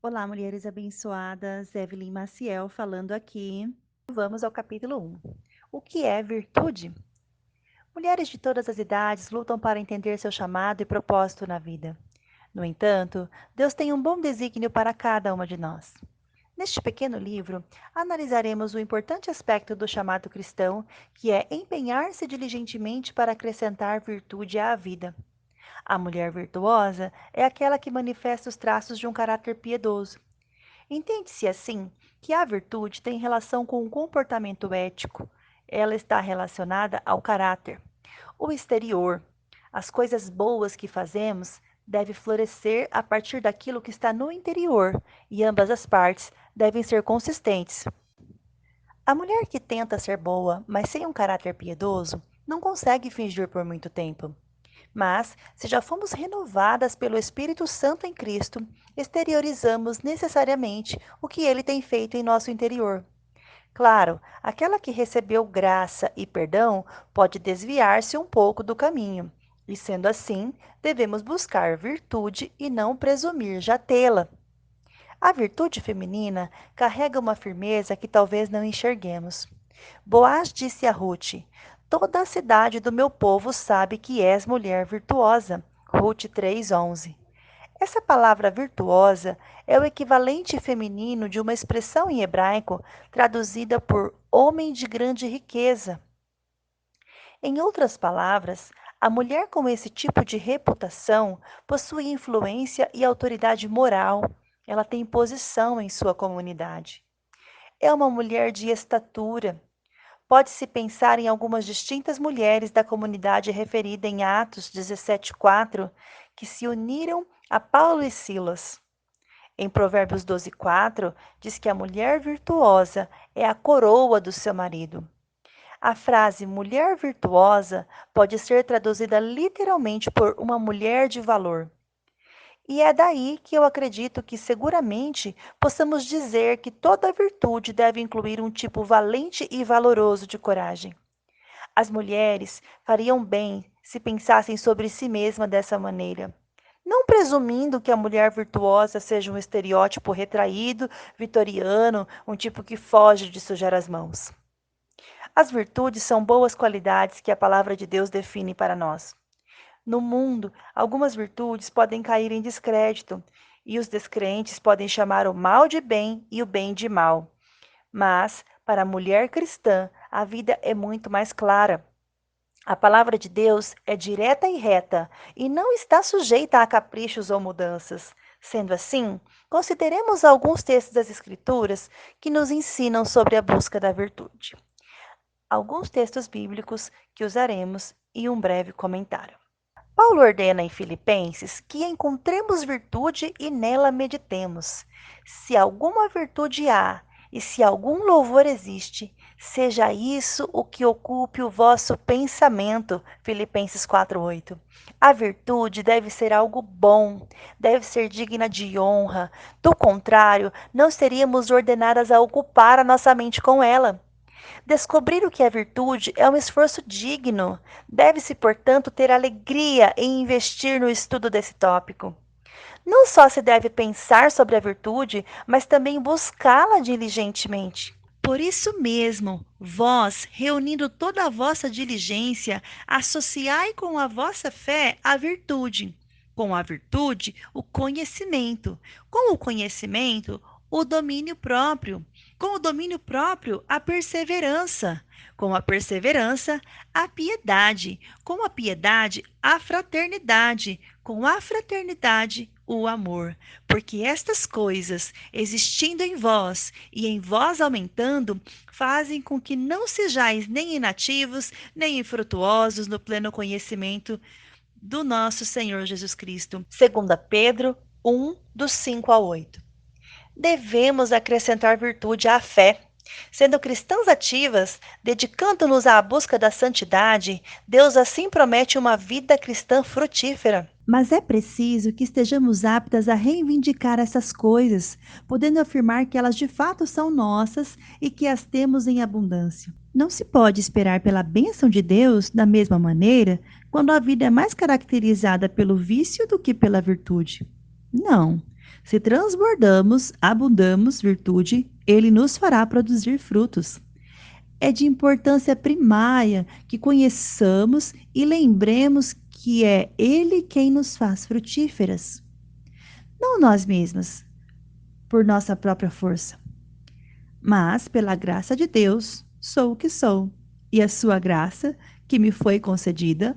Olá, mulheres abençoadas. Evelyn Maciel falando aqui. Vamos ao capítulo 1. O que é virtude? Mulheres de todas as idades lutam para entender seu chamado e propósito na vida. No entanto, Deus tem um bom desígnio para cada uma de nós. Neste pequeno livro, analisaremos o importante aspecto do chamado cristão, que é empenhar-se diligentemente para acrescentar virtude à vida. A mulher virtuosa é aquela que manifesta os traços de um caráter piedoso. Entende-se assim que a virtude tem relação com o comportamento ético. Ela está relacionada ao caráter. O exterior, as coisas boas que fazemos, deve florescer a partir daquilo que está no interior, e ambas as partes devem ser consistentes. A mulher que tenta ser boa, mas sem um caráter piedoso, não consegue fingir por muito tempo. Mas, se já fomos renovadas pelo Espírito Santo em Cristo, exteriorizamos necessariamente o que ele tem feito em nosso interior. Claro, aquela que recebeu graça e perdão pode desviar-se um pouco do caminho, e sendo assim, devemos buscar virtude e não presumir já tê-la. A virtude feminina carrega uma firmeza que talvez não enxerguemos. Boaz disse a Ruth: Toda a cidade do meu povo sabe que és mulher virtuosa. Ruth 3:11. Essa palavra virtuosa é o equivalente feminino de uma expressão em hebraico traduzida por homem de grande riqueza. Em outras palavras, a mulher com esse tipo de reputação possui influência e autoridade moral. Ela tem posição em sua comunidade. É uma mulher de estatura. Pode-se pensar em algumas distintas mulheres da comunidade referida em Atos 17:4 que se uniram a Paulo e Silas. Em Provérbios 12:4 diz que a mulher virtuosa é a coroa do seu marido. A frase mulher virtuosa pode ser traduzida literalmente por uma mulher de valor. E é daí que eu acredito que seguramente possamos dizer que toda virtude deve incluir um tipo valente e valoroso de coragem. As mulheres fariam bem se pensassem sobre si mesma dessa maneira. Não presumindo que a mulher virtuosa seja um estereótipo retraído, vitoriano, um tipo que foge de sujar as mãos. As virtudes são boas qualidades que a palavra de Deus define para nós. No mundo, algumas virtudes podem cair em descrédito, e os descrentes podem chamar o mal de bem e o bem de mal. Mas, para a mulher cristã, a vida é muito mais clara. A palavra de Deus é direta e reta e não está sujeita a caprichos ou mudanças. Sendo assim, consideremos alguns textos das Escrituras que nos ensinam sobre a busca da virtude. Alguns textos bíblicos que usaremos e um breve comentário. Paulo ordena em Filipenses que encontremos virtude e nela meditemos. Se alguma virtude há e se algum louvor existe, seja isso o que ocupe o vosso pensamento. Filipenses 4:8. A virtude deve ser algo bom, deve ser digna de honra. Do contrário, não seríamos ordenadas a ocupar a nossa mente com ela. Descobrir o que é virtude é um esforço digno. Deve-se, portanto, ter alegria em investir no estudo desse tópico. Não só se deve pensar sobre a virtude, mas também buscá-la diligentemente. Por isso mesmo, vós, reunindo toda a vossa diligência, associai com a vossa fé a virtude. Com a virtude, o conhecimento. Com o conhecimento, o domínio próprio. Com o domínio próprio, a perseverança. Com a perseverança, a piedade. Com a piedade, a fraternidade. Com a fraternidade, o amor. Porque estas coisas, existindo em vós e em vós aumentando, fazem com que não sejais nem inativos, nem infrutuosos no pleno conhecimento do nosso Senhor Jesus Cristo. 2 Pedro 1, dos 5 ao 8. Devemos acrescentar virtude à fé. Sendo cristãs ativas, dedicando-nos à busca da santidade, Deus assim promete uma vida cristã frutífera. Mas é preciso que estejamos aptas a reivindicar essas coisas, podendo afirmar que elas de fato são nossas e que as temos em abundância. Não se pode esperar pela bênção de Deus da mesma maneira quando a vida é mais caracterizada pelo vício do que pela virtude. Não. Se transbordamos, abundamos virtude, ele nos fará produzir frutos. É de importância primária que conheçamos e lembremos que é ele quem nos faz frutíferas, não nós mesmas, por nossa própria força. Mas, pela graça de Deus, sou o que sou, e a sua graça, que me foi concedida,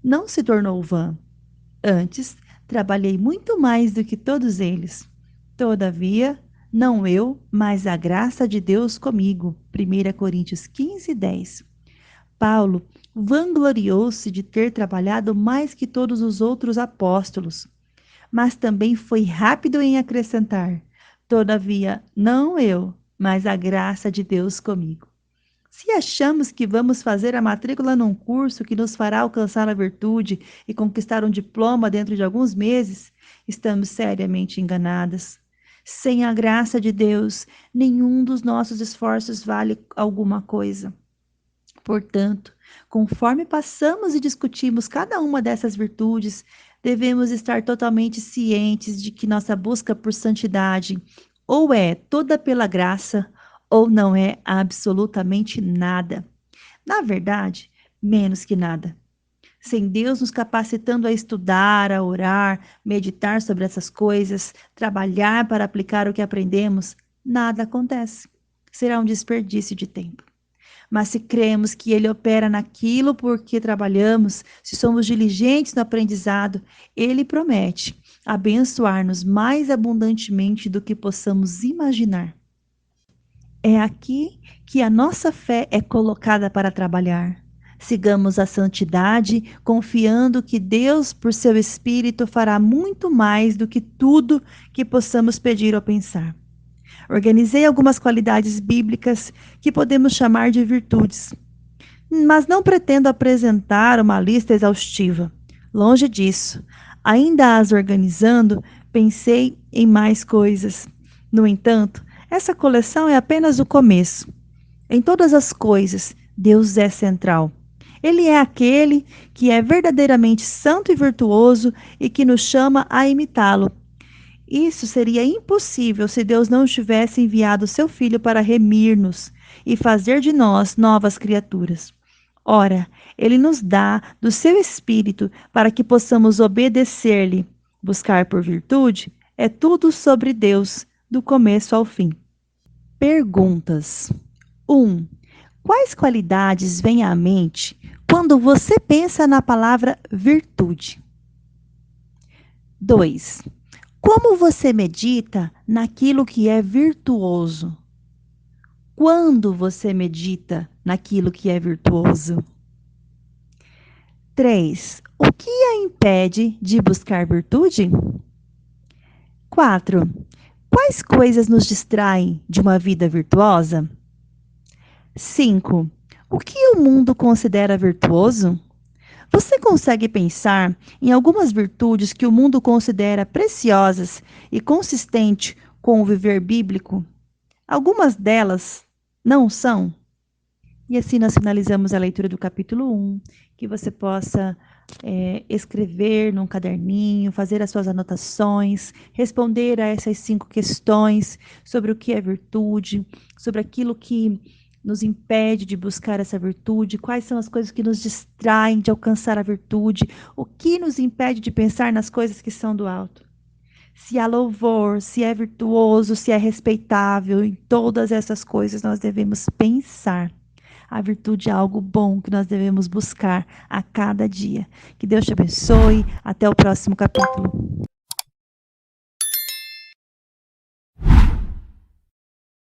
não se tornou vã. Antes, trabalhei muito mais do que todos eles. Todavia, não eu, mas a graça de Deus comigo. 1 Coríntios 15, 10. Paulo vangloriou-se de ter trabalhado mais que todos os outros apóstolos, mas também foi rápido em acrescentar: todavia, não eu, mas a graça de Deus comigo. Se achamos que vamos fazer a matrícula num curso que nos fará alcançar a virtude e conquistar um diploma dentro de alguns meses, estamos seriamente enganadas. Sem a graça de Deus, nenhum dos nossos esforços vale alguma coisa. Portanto, conforme passamos e discutimos cada uma dessas virtudes, devemos estar totalmente cientes de que nossa busca por santidade ou é toda pela graça, ou não é absolutamente nada. Na verdade, menos que nada. Sem Deus nos capacitando a estudar, a orar, meditar sobre essas coisas, trabalhar para aplicar o que aprendemos, nada acontece. Será um desperdício de tempo. Mas se cremos que Ele opera naquilo por que trabalhamos, se somos diligentes no aprendizado, Ele promete abençoar-nos mais abundantemente do que possamos imaginar. É aqui que a nossa fé é colocada para trabalhar. Sigamos a santidade, confiando que Deus, por seu Espírito, fará muito mais do que tudo que possamos pedir ou pensar. Organizei algumas qualidades bíblicas que podemos chamar de virtudes, mas não pretendo apresentar uma lista exaustiva. Longe disso. Ainda as organizando, pensei em mais coisas. No entanto, essa coleção é apenas o começo. Em todas as coisas, Deus é central. Ele é aquele que é verdadeiramente santo e virtuoso e que nos chama a imitá-lo. Isso seria impossível se Deus não tivesse enviado seu Filho para remir-nos e fazer de nós novas criaturas. Ora, ele nos dá do seu Espírito para que possamos obedecer-lhe. Buscar por virtude é tudo sobre Deus, do começo ao fim. Perguntas. 1. Quais qualidades vêm à mente quando você pensa na palavra virtude? 2. Como você medita naquilo que é virtuoso? Quando você medita naquilo que é virtuoso? 3. O que a impede de buscar virtude? 4. Quais coisas nos distraem de uma vida virtuosa? 5. O que o mundo considera virtuoso? Você consegue pensar em algumas virtudes que o mundo considera preciosas e consistentes com o viver bíblico? Algumas delas não são? E assim nós finalizamos a leitura do capítulo 1, que você possa escrever num caderninho, fazer as suas anotações, responder a essas 5 questões sobre o que é virtude, sobre aquilo que nos impede de buscar essa virtude, quais são as coisas que nos distraem de alcançar a virtude, o que nos impede de pensar nas coisas que são do alto. Se há louvor, se é virtuoso, se é respeitável, em todas essas coisas nós devemos pensar. A virtude é algo bom que nós devemos buscar a cada dia. Que Deus te abençoe. Até o próximo capítulo.